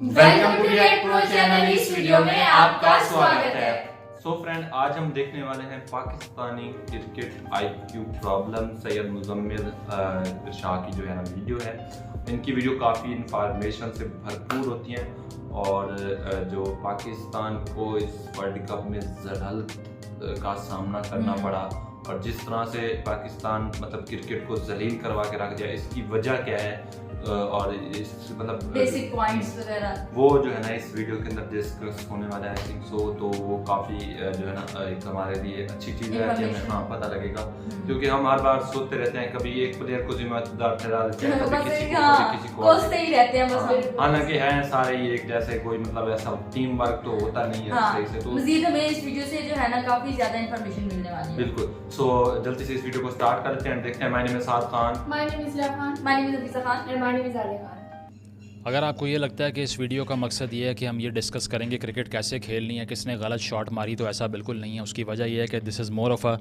Welcome to React Pro channel. इस video में आपका स्वागत है। सो फ्रेंड, आज हम देखने वाले हैं Pakistani cricket IQ problem. Syed Muzammil Shah की जो है ना वीडियो है, इनकी वीडियो काफ़ी इंफॉर्मेशन से भरपूर होती हैं और जो पाकिस्तान को इस वर्ल्ड कप में जलालत का सामना करना पड़ा और जिस तरह से पाकिस्तान मतलब क्रिकेट को जलील करवा के रख दिया, इसकी वजह क्या है और इस मतलब बेसिक पॉइंट्स वगैरह वो जो है ना इस वीडियो के अंदर डिस्कस होने वाला है। आई थिंक सो, तो वो काफ़ी जो है ना एक हमारे लिए अच्छी चीज़ है कि हमें हाँ पता लगेगा, क्योंकि हम हर बार सोचते रहते हैं कभी एक प्लेयर को जिम्मेदार ठहरा देते हैं, कभी किसी को कोसते ही रहते हैं बस। हालांकि हैं सारे ही एक जैसे, कोई मतलब ऐसा टीम वर्क तो होता नहीं है सही से। तो मजीद हमें इस वीडियो से जो है ना काफी ज्यादा इंफॉर्मेशन मिलने वाली है। बिल्कुल। सो जल्दी से इस वीडियो को स्टार्ट करते हैं, देखते हैं। My name is Saad Khan, my name is Khan, my name is Hafeeza Khan and my name is Aliya Khan. अगर आपको ये लगता है कि इस वीडियो का मकसद ये है कि हम ये डिस्कस करेंगे क्रिकेट कैसे खेलनी है, किसने गलत शॉट मारी, तो ऐसा बिल्कुल नहीं है। उसकी वजह यह है कि this is more of a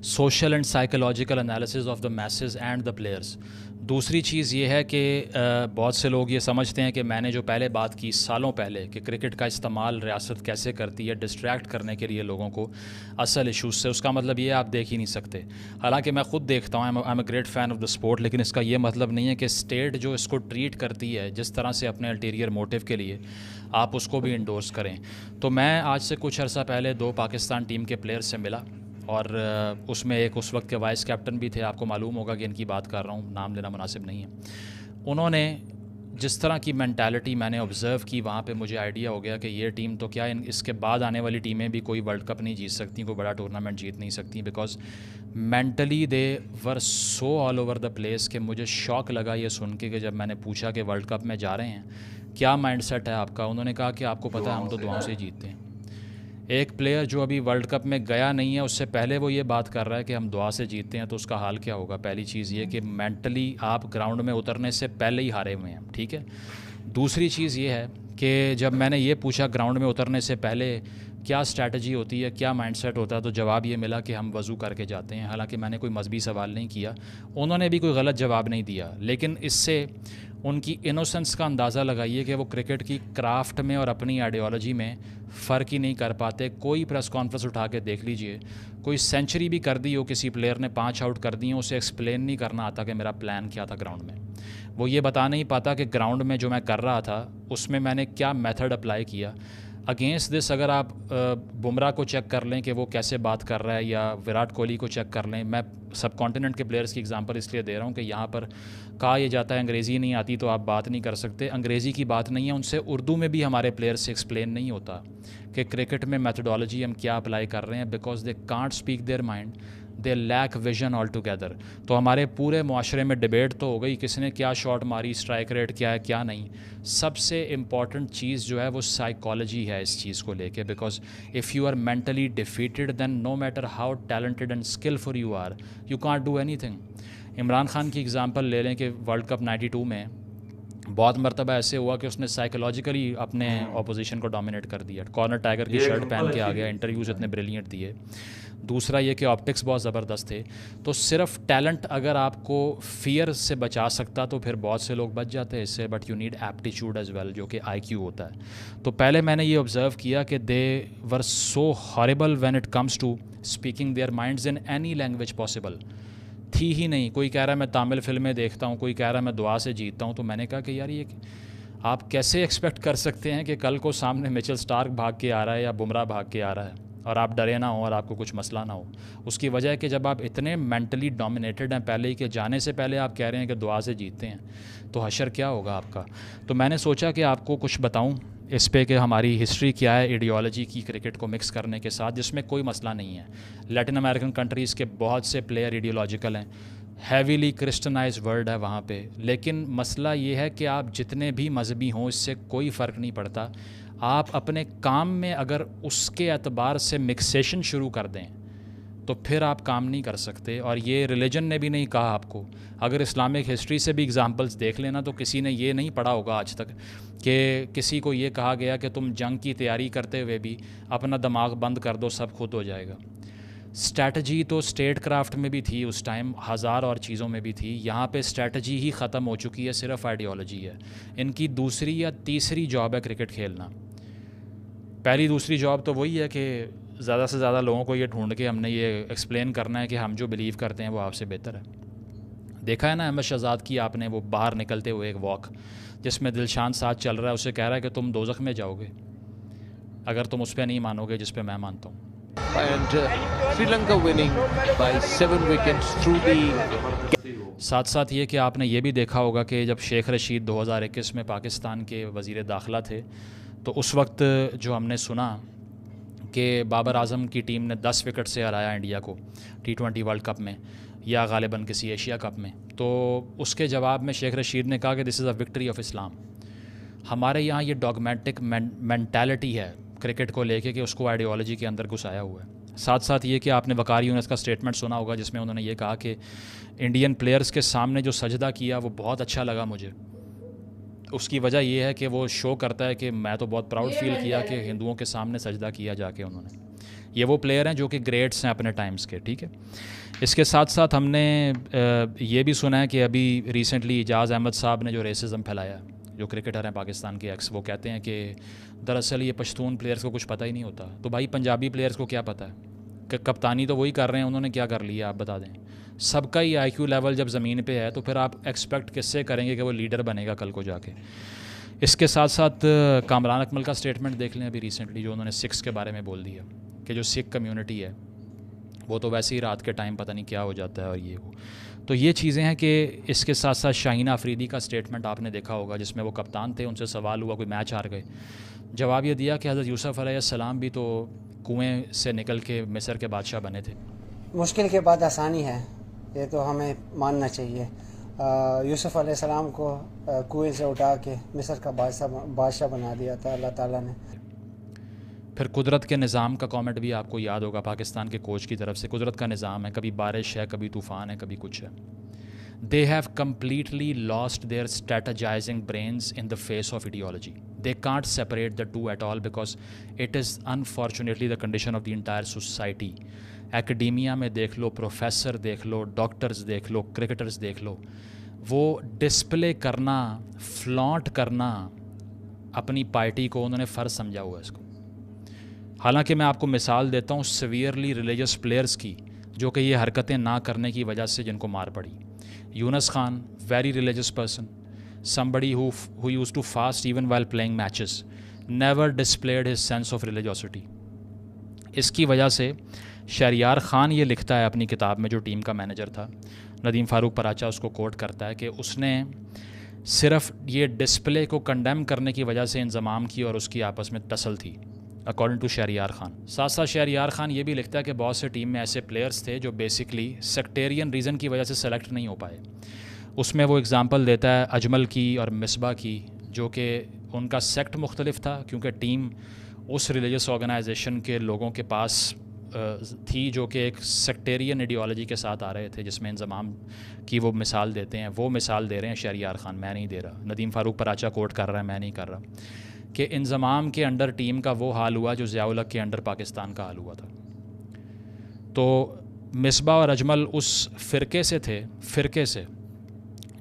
social and psychological analysis of the message and the players. दूसरी चीज़ ये है कि बहुत से लोग ये समझते हैं कि मैंने जो पहले बात की सालों पहले कि क्रिकेट का इस्तेमाल रियासत कैसे करती है डिस्ट्रैक्ट करने के लिए लोगों को असल इशूज़ से, उसका मतलब ये आप देख ही नहीं सकते। हालांकि मैं ख़ुद देखता हूँ, I am a great fan of the sport, लेकिन इसका ये मतलब नहीं है कि स्टेट जो इसको ट्रीट करती है जिस तरह से अपने अल्टीरियर मोटिव के लिए, आप उसको भी इंडोर्स करें। तो मैं आज से कुछ अर्सा पहले 2 पाकिस्तान टीम के प्लेयर्स से मिला और उसमें एक उस वक्त के वाइस कैप्टन भी थे। आपको मालूम होगा कि इनकी बात कर रहा हूँ, नाम लेना मुनासिब नहीं है। उन्होंने जिस तरह की मेंटालिटी मैंने ऑब्ज़र्व की, वहाँ पे मुझे आइडिया हो गया कि ये टीम तो क्या इसके बाद आने वाली टीमें भी कोई वर्ल्ड कप नहीं जीत सकती, कोई बड़ा टूर्नामेंट जीत नहीं सकती, because mentally they were so all over the place कि मुझे शौक लगा ये सुन के कि जब मैंने पूछा कि वर्ल्ड कप में जा रहे हैं क्या माइंडसेट है आपका, उन्होंने कहा कि आपको पता है हम तो दुआओं से जीतते हैं। एक प्लेयर जो अभी वर्ल्ड कप में गया नहीं है, उससे पहले वो ये बात कर रहा है कि हम दुआ से जीतते हैं, तो उसका हाल क्या होगा। पहली चीज़ ये कि मेंटली आप ग्राउंड में उतरने से पहले ही हारे हुए हैं, ठीक है। दूसरी चीज़ ये है कि जब मैंने ये पूछा ग्राउंड में उतरने से पहले क्या स्ट्रैटेजी होती है, क्या माइंडसेट होता है, तो जवाब ये मिला कि हम वज़ू करके जाते हैं। हालांकि मैंने कोई मजहबी सवाल नहीं किया, उन्होंने भी कोई गलत जवाब नहीं दिया, लेकिन इससे उनकी इनोसेंस का अंदाज़ा लगाइए कि वो क्रिकेट की क्राफ्ट में और अपनी आइडियोलॉजी में फ़र्क ही नहीं कर पाते। कोई प्रेस कॉन्फ्रेंस उठा के देख लीजिए, कोई सेंचुरी भी कर दी हो, किसी प्लेयर ने 5 आउट कर दिए, उसे एक्सप्लेन नहीं करना आता कि मेरा प्लान क्या था ग्राउंड में। वो ये बता नहीं पाता कि ग्राउंड में जो मैं कर रहा था उसमें मैंने क्या मेथड अप्लाई किया। अगेंस्ट दिस अगर आप बुमराह को चेक कर लें कि वो कैसे बात कर रहा है, या विराट कोहली को चेक कर लें। मैं सब कॉन्टिनेंट के प्लेयर्स की एग्जांपल इसलिए दे रहा हूँ कि यहाँ पर कहा यह जाता है अंग्रेज़ी नहीं आती तो आप बात नहीं कर सकते। अंग्रेज़ी की बात नहीं है, उनसे उर्दू में भी हमारे प्लेयर्स से एक्सप्लेन नहीं होता कि क्रिकेट में मैथडोलॉजी हम क्या अप्लाई कर रहे हैं, because they can't speak their mind, they lack vision altogether. तो हमारे पूरे मुआशरे में डिबेट तो हो गई किसने क्या शॉट मारी, स्ट्राइक रेट क्या है क्या नहीं। सबसे इम्पॉर्टेंट चीज़ जो है वो साइकोलॉजी है इस चीज़ को लेके, because if you are mentally defeated then no matter how talented and skillful you are, you can't do anything. Imran Khan की एग्ज़ाम्पल ले लें कि वर्ल्ड कप 92 में बहुत मरतबा ऐसे हुआ कि उसने साइकोलॉजिकली अपने ऑपोजिशन को डोमिनेट कर दिया। कॉर्नर टाइगर की शर्ट पहन के आ गया, इंटरव्यूज़ इतने ब्रिलियंट दिए। दूसरा ये कि ऑप्टिक्स बहुत ज़बरदस्त थे। तो सिर्फ टैलेंट अगर आपको फियर से बचा सकता तो फिर बहुत से लोग बच जाते हैं इससे, but you need aptitude as well, जो कि IQ होता है। तो पहले मैंने ये ऑब्ज़र्व किया कि they were so horrible when it comes to speaking their minds in any language possible. थी ही नहीं। कोई कह रहा है मैं तमिल फिल्में देखता हूँ, कोई कह रहा है मैं दुआ से जीतता हूँ। तो मैंने कहा कि यार ये आप कैसे एक्सपेक्ट कर सकते हैं कि कल को सामने मिचेल स्टार्क भाग के आ रहा है या बुमराह भाग के आ रहा है और आप डरे ना हो और आपको कुछ मसला ना हो। उसकी वजह है कि जब आप इतने मेंटली डोमिनेटेड हैं पहले ही, कि जाने से पहले आप कह रहे हैं कि दुआ से जीतते हैं, तो हशर क्या होगा आपका। तो मैंने सोचा कि आपको कुछ बताऊं इस पे कि हमारी हिस्ट्री क्या है आइडियोलॉजी की क्रिकेट को मिक्स करने के साथ, जिसमें कोई मसला नहीं है। लैटिन अमेरिकन कंट्रीज़ के बहुत से प्लेयर आइडियोलॉजिकल हैं, हैवीली क्रिश्चनाइज वर्ल्ड है वहाँ पे, लेकिन मसला ये है कि आप जितने भी मजहबी हों इससे कोई फ़र्क नहीं पड़ता। आप अपने काम में अगर उसके एतबार से मिक्सेशन शुरू कर दें तो फिर आप काम नहीं कर सकते। और ये रिलीजन ने भी नहीं कहा आपको। अगर इस्लामिक हिस्ट्री से भी एग्जांपल्स देख लेना तो किसी ने ये नहीं पढ़ा होगा आज तक कि किसी को ये कहा गया कि तुम जंग की तैयारी करते हुए भी अपना दिमाग बंद कर दो, सब खुद हो जाएगा। स्ट्रैटेजी तो स्टेट क्राफ्ट में भी थी उस टाइम, हज़ार और चीज़ों में भी थी। यहाँ पे स्ट्रैटेजी ही ख़त्म हो चुकी है, सिर्फ आइडियोलॉजी है। इनकी दूसरी या तीसरी जॉब है क्रिकेट खेलना। पहली दूसरी जॉब तो वही है कि ज़्यादा से ज़्यादा लोगों को ये ढूंढ के हमने ये एक्सप्लेन करना है कि हम जो बिलीव करते हैं वो आपसे बेहतर है। देखा है ना अहमद शहजाद की आपने, वो बाहर निकलते हुए एक वॉक जिसमें दिलशान साथ चल रहा है, उसे कह रहा है कि तुम दोज़ख में जाओगे अगर तुम उस पर नहीं मानोगे जिस पे मैं मानता हूँ। And Sri Lanka winning by 7 wickets through the साथ साथ ये कि आपने ये भी देखा होगा कि जब शेख रशीद 2021 में पाकिस्तान के वज़ीर दाखिला थे तो उस वक्त जो हमने सुना कि बाबर आज़म की टीम ने 10 विकेट से हराया इंडिया को T20 वर्ल्ड कप में या गालिबन किसी एशिया कप में, तो उसके जवाब में शेख रशीद ने कहा कि this is a victory of Islam. हमारे यहाँ ये डॉगमेटिक मेंटालिटी है क्रिकेट को लेके कि उसको आइडियोलॉजी के अंदर घुसाया हुआ है। साथ साथ ये कि आपने वकार यूनिस का स्टेटमेंट सुना होगा जिसमें उन्होंने ये कहा कि इंडियन प्लेयर्स के सामने जो सजदा किया वो बहुत अच्छा लगा मुझे। उसकी वजह ये है कि वो शो करता है कि मैं तो बहुत प्राउड फील किया कि हिंदुओं के सामने सजदा किया जाके उन्होंने। ये वो प्लेयर हैं जो कि ग्रेट्स हैं अपने टाइम्स के, ठीक है। इसके साथ साथ हमने ये भी सुना है कि अभी रिसेंटली इजाज़ अहमद साहब ने जो रेसिज्म फैलाया, जो क्रिकेटर हैं पाकिस्तान के एक्स, वो कहते हैं कि दरअसल ये पश्तून प्लेयर्स को कुछ पता ही नहीं होता। तो भाई पंजाबी प्लेयर्स को क्या पता है कि कप्तानी तो वही कर रहे हैं, उन्होंने क्या कर लिया आप बता दें। सबका ही IQ लेवल जब ज़मीन पे है तो फिर आप एक्सपेक्ट किससे करेंगे कि वो लीडर बनेगा कल को जाके। इसके साथ साथ कामरान अकमल का स्टेटमेंट देख लें अभी रिसेंटली, जो उन्होंने सिख्स के बारे में बोल दिया कि जो सिख कम्यूनिटी है वो तो वैसे ही रात के टाइम पता नहीं क्या हो जाता है और ये वो। तो ये चीज़ें हैं कि इसके साथ साथ शाहीना अफरीदी का स्टेटमेंट आपने देखा होगा जिसमें वो कप्तान थे, उनसे सवाल हुआ कोई मैच हार गए, जवाब ये दिया कि हज़रत यूसुफ अलैहिस्सलाम भी तो कुएं से निकल के मिस्र के बादशाह बने थे। मुश्किल के बाद आसानी है, ये तो हमें मानना चाहिए। यूसुफ अलैहिस्सलाम को कुएं से उठा के मिस्र का बादशाह बना दिया था अल्लाह ताला ने। फिर कुदरत के निज़ाम का कमेंट भी आपको याद होगा पाकिस्तान के कोच की तरफ से। कुदरत का निज़ाम है, कभी बारिश है, कभी तूफ़ान है, कभी कुछ है। They have completely lost their strategizing brains in the face of ideology. They can't separate the two at all because it is unfortunately the condition of the entire society. Academia में देख लो, प्रोफेसर देख लो, doctors देख लो, cricketers देख लो, वो display करना, flaunt करना अपनी party को उन्होंने फ़र्ज समझा हुआ है इसको। हालांकि मैं आपको मिसाल देता हूँ सीवियरली रिलीजियस प्लेयर्स की जो कि ये हरकतें ना करने की वजह से जिनको मार पड़ी। Yunus Khan, very religious person, somebody who used to fast even while playing matches, never displayed his sense of religiosity. इसकी वजह से शहरियार ख़ान ये लिखता है अपनी किताब में, जो टीम का मैनेजर था, नदीम फ़ारूक पराचा उसको कोट करता है कि उसने सिर्फ ये डिस्प्ले को कंडेम करने की वजह से इंज़माम की और उसकी आपस में टसल थी, अकॉर्डिंग टू शहरियार ख़ान। साथ साथ शहरियार ख़ान ये भी लिखता है कि बहुत से टीम में ऐसे प्लेयर्स थे जो बेसिकली सेक्टेरियन रीज़न की वजह से सेलेक्ट नहीं हो पाए। उसमें वो एग्ज़ाम्पल देता है अजमल की और मिसबा की, जो कि उनका सेक्ट मुख्तलिफ था क्योंकि टीम उस रिलीजियस ऑर्गेनाइजेशन के लोगों के पास थी जो कि एक सेक्टेरियन आइडियोलॉजी के साथ आ रहे थे, जिसमें इंज़माम की वो मिसाल देते हैं। वो मिसाल दे रहे हैं शहरियार ख़ान, मैं नहीं दे रहा। नदीम फ़ारूक पराचा कोट कर रहा है, मैं नहीं कर रहा, कि इंज़माम के अंडर टीम का वो हाल हुआ जो ज़ियाउल हक़ के अंडर पाकिस्तान का हाल हुआ था। तो मिसबा और अजमल उस फ़िरके से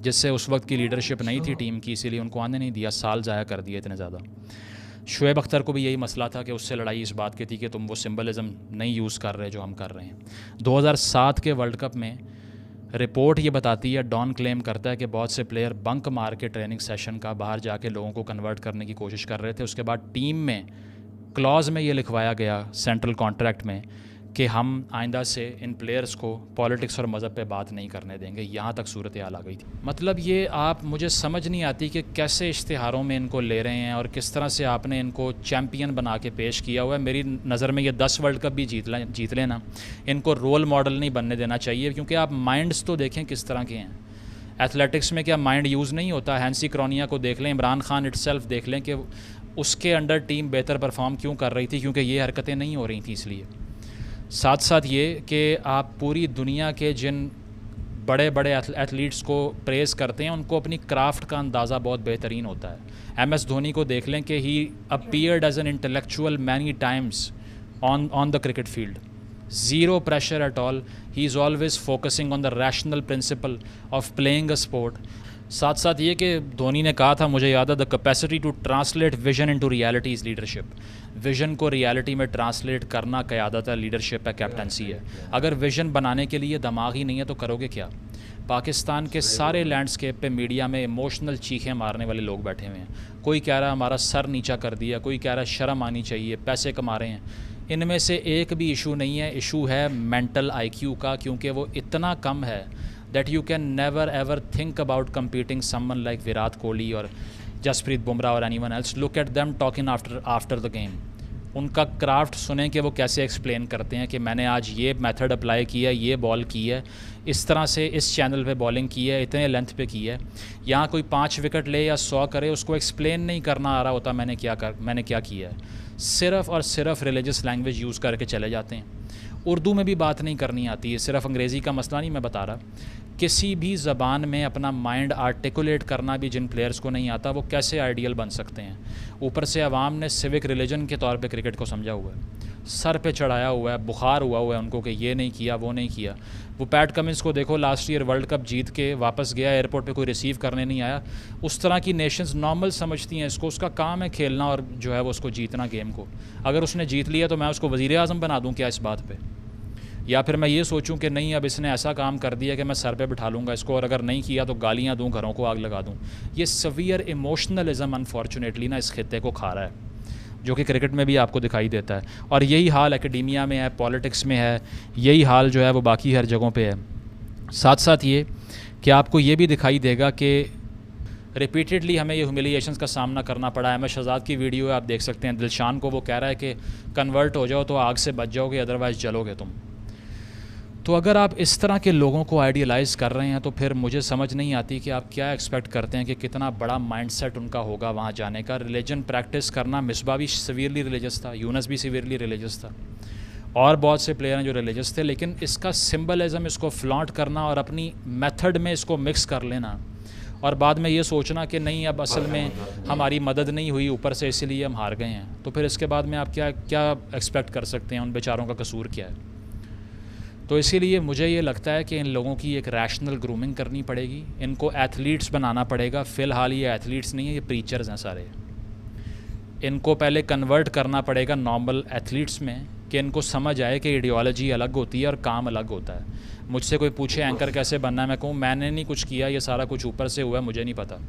जिससे उस वक्त की लीडरशिप नहीं थी टीम की, इसीलिए उनको आने नहीं दिया, साल ज़ाया कर दिए इतने ज़्यादा। शुएब अख्तर को भी यही मसला था कि उससे लड़ाई इस बात की थी कि तुम वो सिंबलिज़म नहीं यूज़ कर रहे जो हम कर रहे हैं। 2007 के वर्ल्ड कप में रिपोर्ट ये बताती है, डॉन क्लेम करता है कि बहुत से प्लेयर बंक मार के ट्रेनिंग सेशन का बाहर जाके लोगों को कन्वर्ट करने की कोशिश कर रहे थे। उसके बाद टीम में क्लॉज में ये लिखवाया गया सेंट्रल कॉन्ट्रैक्ट में कि हम आइंदा से इन प्लेयर्स को पॉलिटिक्स और मज़हब पे बात नहीं करने देंगे। यहाँ तक सूरत हाल आ गई थी। मतलब ये आप, मुझे समझ नहीं आती कि कैसे इश्तिहारों में इनको ले रहे हैं और किस तरह से आपने इनको चैम्पियन बना के पेश किया हुआ है। मेरी नज़र में ये 10 वर्ल्ड कप भी जीत लेना, इनको रोल मॉडल नहीं बनने देना चाहिए, क्योंकि आप माइंड्स तो देखें किस तरह के हैं। एथलेटिक्स में क्या माइंड यूज़ नहीं होता? हैंसी क्रॉनिया को देख लें, इमरान खान इटसेल्फ देख लें कि उसके अंडर टीम बेहतर परफॉर्म क्यों कर रही थी, क्योंकि ये हरकतें नहीं हो रही थी इसलिए। साथ साथ ये कि आप पूरी दुनिया के जिन बड़े बड़े एथलीट्स को प्रेज़ करते हैं उनको अपनी क्राफ्ट का अंदाज़ा बहुत बेहतरीन होता है। MS धोनी को देख लें कि he appeared as an intellectual many times on the cricket field. Zero pressure at all, he is always focusing on the rational principle of playing a sport. साथ साथ ये कि धोनी ने कहा था, मुझे याद है, the capacity to translate vision into reality is leadership. Vision को रियलिटी में ट्रांसलेट करना क़यादत है, लीडरशिप है, कैप्टनसी है। अगर विजन बनाने के लिए दिमाग ही नहीं है तो करोगे क्या? पाकिस्तान के सारे लैंडस्केप पे मीडिया में इमोशनल चीखें मारने वाले लोग बैठे हुए हैं। कोई कह रहा है हमारा सर नीचा कर दिया, कोई कह रहा है शर्म आनी चाहिए, पैसे कमा रहे हैं। इनमें से एक भी इशू नहीं है। इशू है मेंटल आईक्यू का, क्योंकि वो इतना कम है that you can never ever think about competing someone like Virat Kohli or Jasprit Bumrah or anyone else. Look at them talking after the game. उनका क्राफ्ट सुने कि वो कैसे एक्सप्लेन करते हैं कि मैंने आज ये मेथड अप्लाई किया, ये बॉल की है, इस तरह से इस चैनल पे बॉलिंग की है, इतने लेंथ पे की है। यहाँ कोई 5 विकेट ले या 100 करे, उसको एक्सप्लेन नहीं करना आ रहा होता मैंने क्या किया है। सिर्फ़ और सिर्फ रिलीजियस लैंग्वेज यूज़ करके चले जाते हैं। उर्दू में भी बात नहीं करनी आती है। सिर्फ अंग्रेज़ी का मसला नहीं मैं बता रहा, किसी भी ज़बान में अपना माइंड आर्टिकुलेट करना भी जिन प्लेयर्स को नहीं आता वो कैसे आइडियल बन सकते हैं। ऊपर से अवाम ने सिविक रिलीजन के तौर पे क्रिकेट को समझा हुआ है, सर पे चढ़ाया हुआ है, बुखार हुआ है उनको कि ये नहीं किया, वो नहीं किया। वो पैट कमिंस को देखो, लास्ट ईयर वर्ल्ड कप जीत के वापस गया, एयरपोर्ट पे कोई रिसीव करने नहीं आया। उस तरह की नेशंस नॉर्मल समझती हैं इसको, उसका काम है खेलना और जो है वो उसको जीतना गेम को। अगर उसने जीत लिया तो मैं उसको वज़ीर आज़म बना दूँ क्या इस बात पर? या फिर मैं ये सोचूं कि नहीं, अब इसने ऐसा काम कर दिया कि मैं सर पे बिठा लूँगा इसको, और अगर नहीं किया तो गालियाँ दूँ, घरों को आग लगा दूँ। ये सवियर इमोशनलिज़म अनफॉर्चुनेटली ना इस खित्ते को खा रहा है, जो कि क्रिकेट में भी आपको दिखाई देता है। और यही हाल एकेडमिया में है, पॉलिटिक्स में है, यही हाल जो है वो बाकी हर जगहों पे है। साथ साथ ये कि आपको ये भी दिखाई देगा कि रिपीटेडली हमें ये ह्यूमिलिएशंस का सामना करना पड़ा है। मैं शहजाद की वीडियो है, आप देख सकते हैं, दिलशान को वो कह रहा है कि कन्वर्ट हो जाओ तो आग से बच जाओगे, अदरवाइज़ जलोगे तुम। तो अगर आप इस तरह के लोगों को आइडियलाइज़ कर रहे हैं तो फिर मुझे समझ नहीं आती कि आप क्या एक्सपेक्ट करते हैं कि कितना बड़ा माइंडसेट उनका होगा वहाँ जाने का। रिलीजन प्रैक्टिस करना, मिसबा भी सिवियरली रिलीजियस था, यूनस भी सिवियरली रिलीजियस था, और बहुत से प्लेयर हैं जो रिलीजियस थे, लेकिन इसका सिंबलिज़म, इसको फ्लॉन्ट करना और अपनी मेथड में इसको मिक्स कर लेना और बाद में ये सोचना कि नहीं अब असल में हमारी मदद नहीं हुई ऊपर से इसलिए हम हार गए हैं, तो फिर इसके बाद में आप क्या एक्सपेक्ट कर सकते हैं? उन बेचारों का कसूर क्या है? तो इसीलिए मुझे ये लगता है कि इन लोगों की एक रैशनल ग्रूमिंग करनी पड़ेगी, इनको एथलीट्स बनाना पड़ेगा। फ़िलहाल ये एथलीट्स नहीं है, ये प्रीचर्स हैं सारे। इनको पहले कन्वर्ट करना पड़ेगा नॉर्मल एथलीट्स में कि इनको समझ आए कि आइडियोलॉजी अलग होती है और काम अलग होता है। मुझसे कोई पूछे एंकर कैसे बनना है, मैं कहूँ मैंने नहीं कुछ किया, ये सारा कुछ ऊपर से हुआ है, मुझे नहीं पता।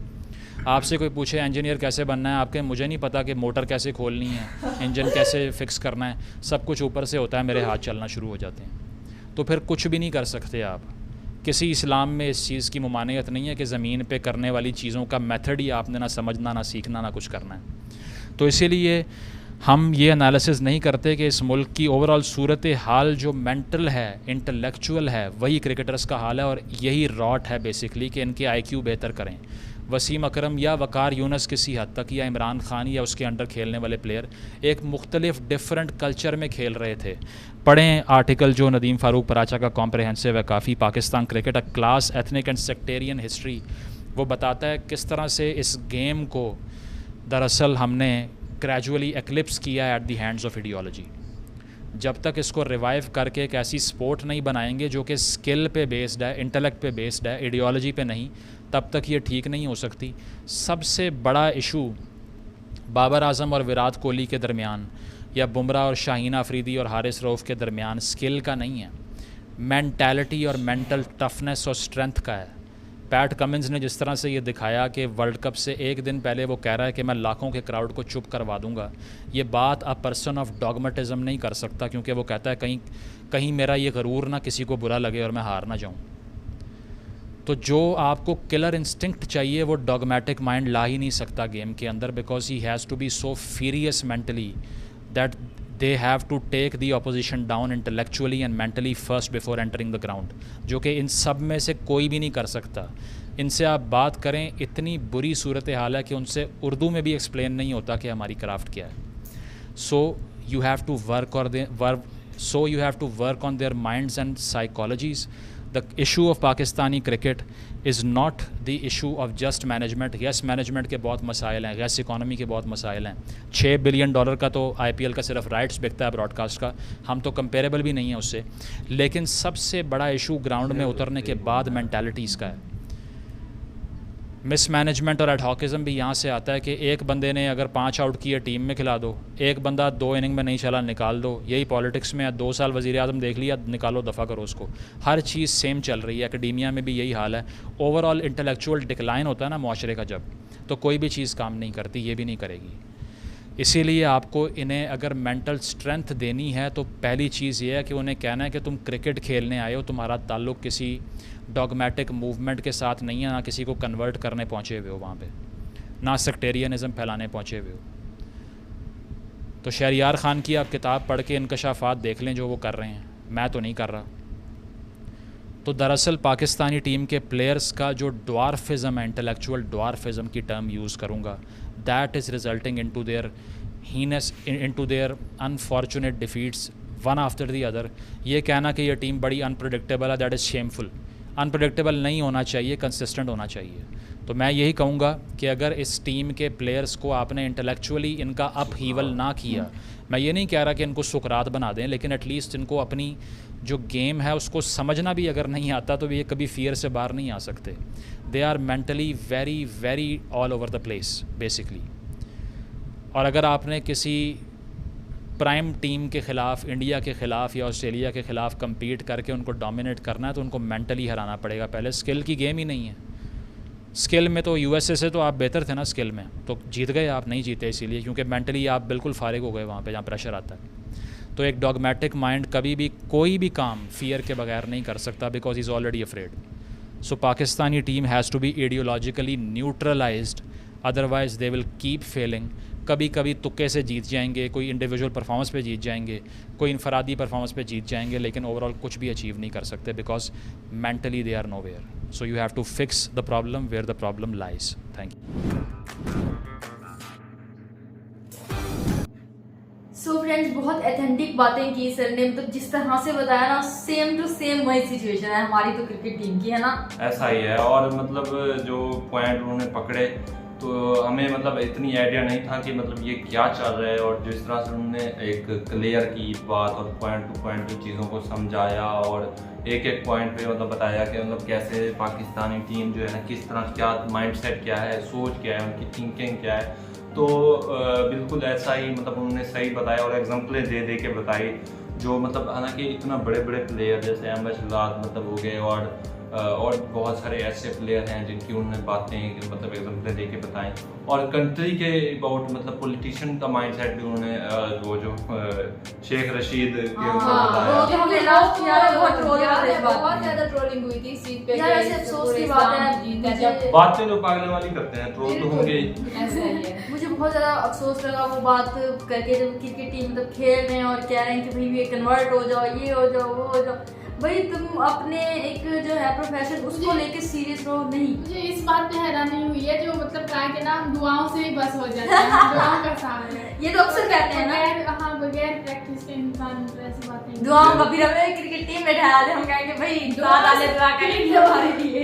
आपसे कोई पूछे इंजीनियर कैसे बनना है, आपके मुझे नहीं पता कि मोटर कैसे खोलनी है, इंजन कैसे फिक्स करना है, सब कुछ ऊपर से होता है, मेरे हाथ चलना शुरू हो जाते हैं। तो फिर कुछ भी नहीं कर सकते आप। किसी इस्लाम में इस चीज़ की मुमानियत नहीं है कि ज़मीन पे करने वाली चीज़ों का मेथड ही आपने ना समझना, ना सीखना, ना कुछ करना है। तो इसीलिए हम ये एनालिसिस नहीं करते कि इस मुल्क की ओवरऑल सूरत हाल जो मेंटल है, इंटेलेक्चुअल है, वही क्रिकेटर्स का हाल है, और यही रॉट है बेसिकली कि इनके IQ बेहतर करें। वसीम अकरम या वकार यूनस किसी हद तक, या इमरान खान या उसके अंडर खेलने वाले प्लेयर एक मुख्तलिफ डिफरेंट कल्चर में खेल रहे थे। पढ़ें आर्टिकल जो नदीम फ़ारूक पराचा का कॉम्प्रहेंसिव है काफ़ी, Pakistan cricket a class ethnic and sectarian history. वो बताता है किस तरह से इस गेम को दरअसल हमने ग्रेजुअली एक्लिप्स किया at the hands of ideology. जब तक इसको रिवाइव करके एक ऐसी स्पोर्ट नहीं बनाएंगे जो कि स्किल पे बेस्ड है, इंटेलेक्ट पे बेस्ड है, आइडियोलॉजी पे नहीं, तब तक ये ठीक नहीं हो सकती। सबसे बड़ा इशू बाबर आजम और विराट कोहली के दरमियान, या बुमराह और शाहीन अफरीदी और हारिस रऊफ़ के दरमियान स्किल का नहीं है, मेंटालिटी और मेंटल टफनेस और स्ट्रेंथ का है। पैट कमिंस ने जिस तरह से ये दिखाया कि वर्ल्ड कप से एक दिन पहले वो कह रहा है कि मैं लाखों के क्राउड को चुप करवा दूंगा, ये बात अ पर्सन ऑफ डॉगमेटिज़म नहीं कर सकता, क्योंकि वो कहता है कहीं मेरा ये गरूर ना किसी को बुरा लगे और मैं हार ना जाऊँ। तो जो आपको किलर इंस्टिंक्ट चाहिए वो डॉगमेटिक माइंड ला ही नहीं सकता गेम के अंदर, because he has to be so furious mentally that they have to take the opposition down intellectually and mentally first before entering the ground, जो कि इन सब में से कोई भी नहीं कर सकता। इनसे आप बात करें, इतनी बुरी सूरत हाल है कि उनसे उर्दू में भी एक्सप्लेन नहीं होता कि हमारी क्राफ्ट क्या है। So you have to work on their minds and psychologies. The issue of Pakistani cricket is not the issue of just management. Yes, management के बहुत मसाइल हैं, गैस इकोनॉमी के बहुत मसाइल हैं। $6 बिलियन का तो IPL का सिर्फ राइट्स बिकता है ब्रॉडकास्ट का, हम तो कंपेरेबल भी नहीं है उससे। लेकिन सबसे बड़ा इशू ग्राउंड में उतरने के बाद मेंटालिटीज़ का है। मिसमैनेजमेंट और एडहॉकिज़म भी यहाँ से आता है कि एक बंदे ने अगर 5 आउट किए टीम में खिला दो, एक बंदा 2 इनिंग में नहीं चला निकाल दो। यही पॉलिटिक्स में 2 साल वज़ीर आज़म देख लिया, निकालो दफ़ा करो उसको। हर चीज़ सेम चल रही है, एकेडेमिया में भी यही हाल है। ओवरऑल इंटेलेक्चुअल डिक्लाइन होता है ना मुआशरे का जब, तो कोई भी चीज़ काम नहीं करती, ये भी नहीं करेगी। इसीलिए आपको इन्हें अगर मेंटल स्ट्रेंथ देनी है तो पहली चीज़ ये है कि उन्हें कहना है कि तुम क्रिकेट खेलने आए हो, तुम्हारा ताल्लुक़ किसी डॉगमेटिक मूवमेंट के साथ नहीं है, ना किसी को कन्वर्ट करने पहुँचे हुए हो वहाँ पे, ना सेक्टेरियनिज़म फैलाने पहुँचे हुए हो। तो शहरियार ख़ान की आप किताब पढ़ के इंकशाफात देख लें जो वो कर रहे हैं, मैं तो नहीं कर रहा। तो दरअसल पाकिस्तानी टीम के प्लेयर्स का जो ड्वार्फिज़म है, इंटेलेक्चुअल ड्वार्फिज़म की टर्म यूज़ करूँगा, that is resulting into their हीनेस, into their unfortunate defeats one after the other. ये कहना कि ये टीम बड़ी अनप्रडिक्टेबल है, दैट इज़ शेमफुल। अनप्रडिक्टेबल नहीं होना चाहिए, कंसिस्टेंट होना चाहिए। तो मैं यही कहूँगा कि अगर इस टीम के प्लेयर्स को आपने इंटेलेक्चुअली इनका अपहीवल ना किया, मैं ये नहीं कह रहा कि इनको सुकरात बना दें, लेकिन एटलीस्ट इनको अपनी जो गेम है उसको समझना भी अगर नहीं आता तो ये कभी फियर से बाहर नहीं आ सकते। They are mentally very very all over the place basically. और अगर आपने किसी प्राइम टीम के ख़िलाफ़, इंडिया के ख़िलाफ़ या ऑस्ट्रेलिया के ख़िलाफ़ कम्पीट करके उनको डोमिनेट करना है तो उनको मेंटली हराना पड़ेगा पहले। स्किल की गेम ही नहीं है। स्किल में तो USA से तो आप बेहतर थे ना स्किल में, तो जीत गए आप, नहीं जीते इसीलिए क्योंकि मेंटली आप बिल्कुल फारिग हो गए वहाँ पे जहाँ प्रेशर आता है। तो एक डॉगमेटिक माइंड कभी भी कोई भी काम फियर के बगैर नहीं कर सकता, because he is already afraid. So Pakistani team has to be ideologically neutralised, otherwise they will keep failing. कभी कभी तुक्के से जीत जाएंगे, कोई इंडिविजुअल परफॉर्मेंस पे जीत जाएंगे, कोई इनफरादी परफॉर्मेंस पे जीत जाएंगे, लेकिन ओवरऑल कुछ भी अचीव नहीं कर सकते because mentally they are nowhere. So you have to fix the problem where the problem lies. Thank you. So friends, बहुत ऑथेंटिक बातें की सर ने, मतलब जिस तरह से बताया ना, सेम टू सेम वही सिचुएशन है हमारी तो क्रिकेट टीम की, है ना? ऐसा ही है। और मतलब जो पॉइंट उन्होंने पकड़े तो हमें मतलब इतनी आइडिया नहीं था कि मतलब ये क्या चल रहा है, और जिस तरह से उन्होंने एक क्लियर की बात और पॉइंट टू पॉइंट चीज़ों को समझाया और एक एक पॉइंट पे मतलब बताया कि मतलब कैसे पाकिस्तानी टीम जो है ना, किस तरह, क्या माइंडसेट क्या है, सोच क्या है, उनकी थिंकिंग क्या है। तो बिल्कुल ऐसा ही मतलब उन्होंने सही बताया और एग्जाम्पलें दे दे के बताई जो मतलब हालांकि इतना बड़े बड़े प्लेयर जैसे अहमद शहजाद मतलब हो गए और बहुत सारे ऐसे प्लेयर हैं जिनकी उन्होंने बातें मतलब एग्जाम्पल दे के बताएं, और कंट्री के अबाउट मतलब पॉलिटिशियन का माइंडसेट भी उन्होंने वो जो शेख रशीद के ऊपर बताया। बहुत ज्यादा ट्रोलिंग हुई थी इस चीज पे। यार ऐसे अफसोस की बात है, बातें जो पागल वाली करते हैं ट्रोल तो होंगे। ऐसा ही है। मुझे बहुत ज्यादा अफसोस लगा वो बात करके जब क्रिकेट टीम मतलब खेल रहे हैं और कह रहे हैं कि भाई ये कन्वर्ट हो जाओ, ये हो जाओ, वो हो जाओ। भाई तुम अपने एक जो है प्रोफेशन उसको लेके सीरियस रहो। नहीं, मुझे इस बात पे हैरानी हुई है जो मतलब कहा कि ना हम दुआओं से ही बस हो जाते हैं, दुआओं का सहारा है। ये तो अक्सर कहते हैं ना, हाँ, बगैर प्रैक्टिस के इंसान ऐसी बातें। दुआओं का फिर हमें क्रिकेट टीम में ठहरा दे, हम कहेंगे भाई दुआ डाले, दुआ करेंगे हमारे लिए।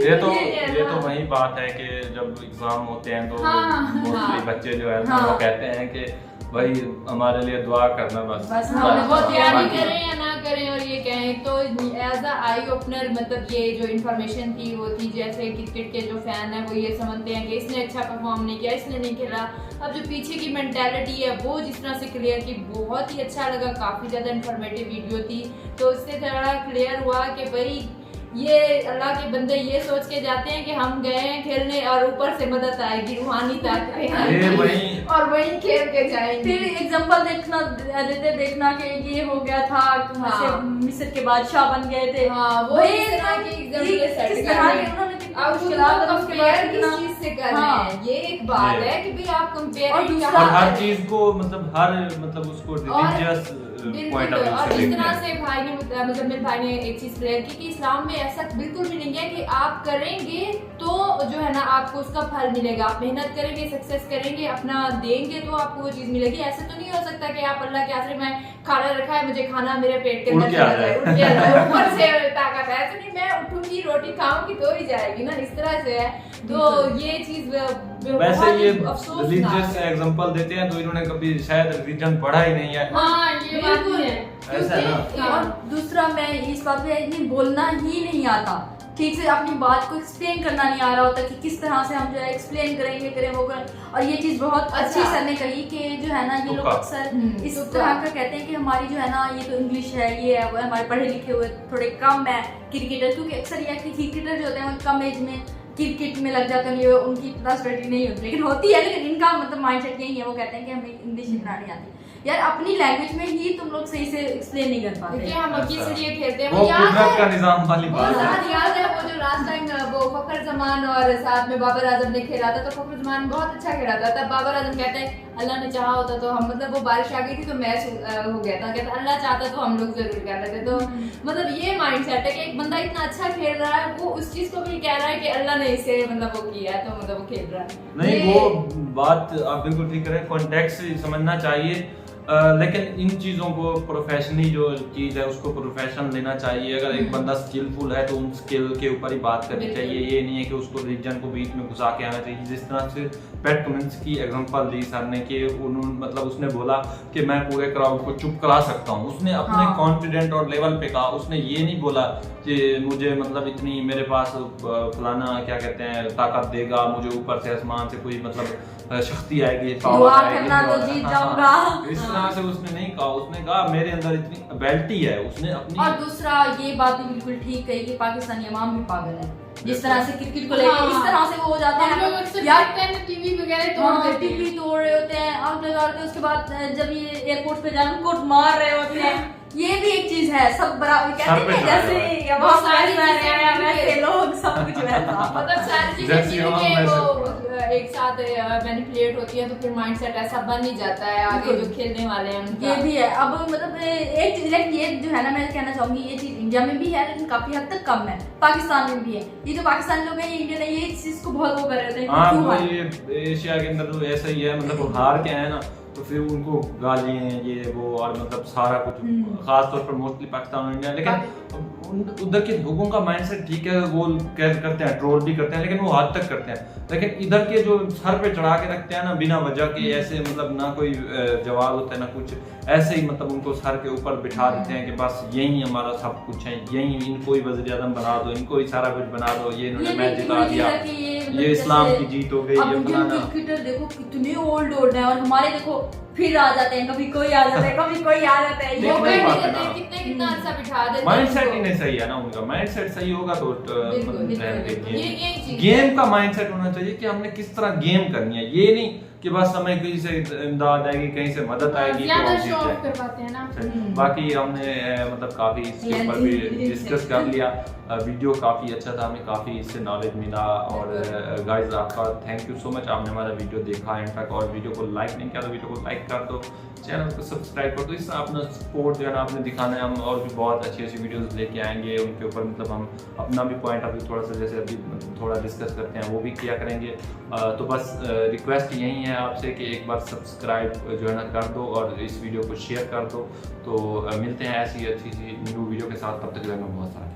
ये तो वही बात है कि जब एग्जाम होते हैं तो मोस्टली बच्चे जो है वो कहते हैं कि भाई हमारे लिए दुआ करना बस बहुत तैयारी करें या ना करें और ये कहें। तो एज अ आई ओपनर मतलब ये जो इन्फॉर्मेशन थी वो थी, जैसे क्रिकेट के जो फैन है वो ये समझते हैं कि इसने अच्छा परफॉर्म नहीं किया, इसने नहीं खेला। अब जो पीछे की मेंटालिटी है वो जिस तरह से क्लियर की, बहुत ही अच्छा लगा, काफ़ी ज़्यादा इन्फॉर्मेटिव वीडियो थी। तो इससे थोड़ा क्लियर हुआ कि भाई ये अल्लाह के बंदे ये सोच के जाते हैं कि हम गए हैं खेलने और ऊपर से मदद आएगी, रूहानी ताकत और वही खेल के जाएंगे। फिर एग्जांपल देखना कि ये हो गया था, मिस्र के बादशाह बन गए थे। वही तरह के एग्जांपल सेट करने ये एक बात है कि भाई आप कंपेयर और हर चीज को मतलब उसको रिलीजियस पॉइंट ऑफ व्यू और से जिस तरह से भाई ने मुजम्मिल भाई ने एक चीज क्लियर की कि इस्लाम में ऐसा बिल्कुल भी नहीं है कि आप करेंगे तो जो है ना आपको उसका फल मिलेगा। आप मेहनत करेंगे, सक्सेस करेंगे, अपना देंगे तो आपको वो चीज मिलेगी। ऐसा तो नहीं हो सकता कि आप अल्लाह के आसरे में खाना रखा है, मुझे खाना मेरे पेट के अंदर ऊपर से ताकत था, ऐसा नहीं मैं उठूंगी रोटी खाऊंगी तो ही जाएगी ना, इस तरह से है। तो ये चीज वैसे ये अफसोस रिलीजियस एग्जांपल देते हैं तो इन्होंने कभी शायद रिलीजन पढ़ा ही नहीं है। हाँ ये बात भी है। ऐसा है ना। और दूसरा मैं इस बात पे इतनी बोलना ही नहीं आता, ठीक से अपनी बात को एक्सप्लेन करना नहीं आ रहा होता कि किस तरह से हम जो है एक्सप्लेन करेंगे, करें वो करें। और ये चीज बहुत अच्छी सर ने कही कि जो है ना ये लोग अक्सर इस तरह का कहते हैं कि हमारी जो है ना ये तो इंग्लिश है, ये है वो है, हमारे पढ़े लिखे हुए थोड़े कम है क्रिकेटर, क्योंकि अक्सर ये है कि क्रिकेटर जो होते हैं वो कम एज में क्रिकेट में लग जाते हैं, उनकी इतना स्टडी नहीं होती, लेकिन होती है, लेकिन इनका मतलब माइंडसेट यही है, वो कहते हैं कि हमें इंग्लिश इतना नहीं आती। यार अपनी लैंग्वेज में ही तुम लोग सही से एक्सप्लेन नहीं कर पाते। हम वकील से ये खेलते हैं, वो कुदरत का निजाम वाली बात है। याद है वो जो लास्ट टाइम वो फखर जमान और साथ में बाबर आजम ने खेला था, तो फखर जमान बहुत अच्छा खेला था, तब बाबर आजम कहते हैं अल्लाह ने चाहा होता तो हम, मतलब वो बारिश आ गई थी तो मैच हो गया था, कहते अल्लाह चाहता तो हम लोग जरूर कर लेते। तो मतलब ये माइंडसेट है कि एक बंदा इतना अच्छा खेल रहा है, वो उस चीज को भी कह रहा है कि अल्लाह ने इसे मतलब वो किया है, तो मतलब वो खेल रहा है। नहीं वो बात आप बिल्कुल ठीक करें, कॉन्टेक्स्ट समझना चाहिए। लेकिन इन चीज़ों को प्रोफेशनली जो चीज़ है उसको प्रोफेशन लेना चाहिए। अगर एक बंदा स्किलफुल है तो उन स्किल के ऊपर ही बात करनी चाहिए, ये नहीं है कि उसको रिलीजन को बीच में घुसा के आना चाहिए। जिस तरह से पैट कमिंस की एग्जांपल दी सर ने कि उन्होंने मतलब उसने बोला कि मैं पूरे क्राउड को चुप करा सकता हूँ, उसने अपने कॉन्फिडेंट और लेवल पे कहा। उसने ये नहीं बोला कि मुझे मतलब इतनी मेरे पास फलाना क्या कहते हैं ताकत देगा, मुझे ऊपर से आसमान से कोई मतलब शक्ति आएगी, दुआ करना तो जीत जाऊंगा। इस तरह से उसने नहीं कहा, उसने कहा मेरे अंदर इतनी एबिलिटी है, उसने अपनी। और दूसरा ये बात भी बिल्कुल ठीक कही कि पाकिस्तानी अवाम भी पागल है, जिस तरह से क्रिकेट को लेकर इस तरह से वो हो जाते हैं यार, टीवी वगैरह तोड़ देते हैं, टीवी तोड़ रहे होते हैं, आग लगा रहे होते हैं, उसके बाद जब ये एयरपोर्ट पे जाकर कोट मार रहे होते हैं। ये भी एक चीज है, सब बराबर कहते हैं जैसे बहुत सारे लोग सब कुछ वैसा मतलब सारी चीजें वो एक साथ मैनिपुलेट होती है, तो फिर माइंडसेट ऐसा बन ही जाता है आगे जो खेलने वाले हैं उनका। ये भी है। अब मतलब एक चीज ये जो है ना, मैं कहना चाहूंगी ये चीज इंडिया में भी है लेकिन काफी हद तक कम है, पाकिस्तान में भी है। ये जो पाकिस्तानी लोग हैं, ये इंडियन है, ये इस चीज को बहुत वो कर रहे थे। हाँ ये एशिया के अंदर तो ऐसा ही है, मतलब वो हार के आए ना तो फिर उनको गाली हैं ये वो और मतलब सारा कुछ, खास तौर पर मोस्टली पाकिस्तान और इंडिया। लेकिन उधर के लोगों का माइंडसेट ठीक है, वो करते हैं, ट्रोल भी करते हैं, लेकिन वो हद तक करते हैं। लेकिन इधर के जो सर पे चढ़ा के रखते हैं ना बिना वजह के, ऐसे मतलब ना कोई जवाब होता है ना कुछ, ऐसे ही मतलब उनको सर के ऊपर बिठा देते हैं कि बस यही हमारा सब कुछ है, यही इनको ही वज़ीर आज़म बना दो, इनको ही सारा कुछ बना दो, ये इन्होंने मैच जिता दिया, ये इस्लाम की जीत हो गई, ये फलाना। क्रिकेटर देखो कितने ओल्ड है, और हमारे देखो फिर आ जाते हैं, कभी कोई आ जाता है, कभी कोई आ जाता है, कितना अच्छा बिठा देते हैं। माइंडसेट ही नहीं सही है ना उनका, माइंडसेट सही होगा तो गेम का माइंडसेट होना चाहिए कि हमने किस तरह गेम करनी है, ये नहीं कि बस हमें कहीं से इमदाद आएगी, कहीं से मदद आएगी तो हम जीत जाएंगे ना। बाकी हमने मतलब काफी इसके ऊपर भी डिस्कस कर लिया, वीडियो काफी अच्छा था, हमें काफी इससे नॉलेज मिला। और गाइस आपका थैंक यू सो मच, आपने हमारा वीडियो देखा इनफैक्ट, और वीडियो को लाइक नहीं किया तो वीडियो को लाइक कर दो, चैनल को सब्सक्राइब कर दो। इस तरह अपना सपोर्ट जो है ना आपने दिखाना है, हम और भी बहुत अच्छी अच्छी वीडियोस लेके आएंगे, उनके ऊपर मतलब हम अपना भी पॉइंट अभी थोड़ा सा जैसे अभी थोड़ा डिस्कस करते हैं वो भी किया करेंगे। तो बस रिक्वेस्ट यही है आपसे कि एक बार सब्सक्राइब जो है ना कर दो और इस वीडियो को शेयर कर दो। तो मिलते हैं ऐसी अच्छी न्यू वीडियो के साथ, तब तक जो है बहुत सारा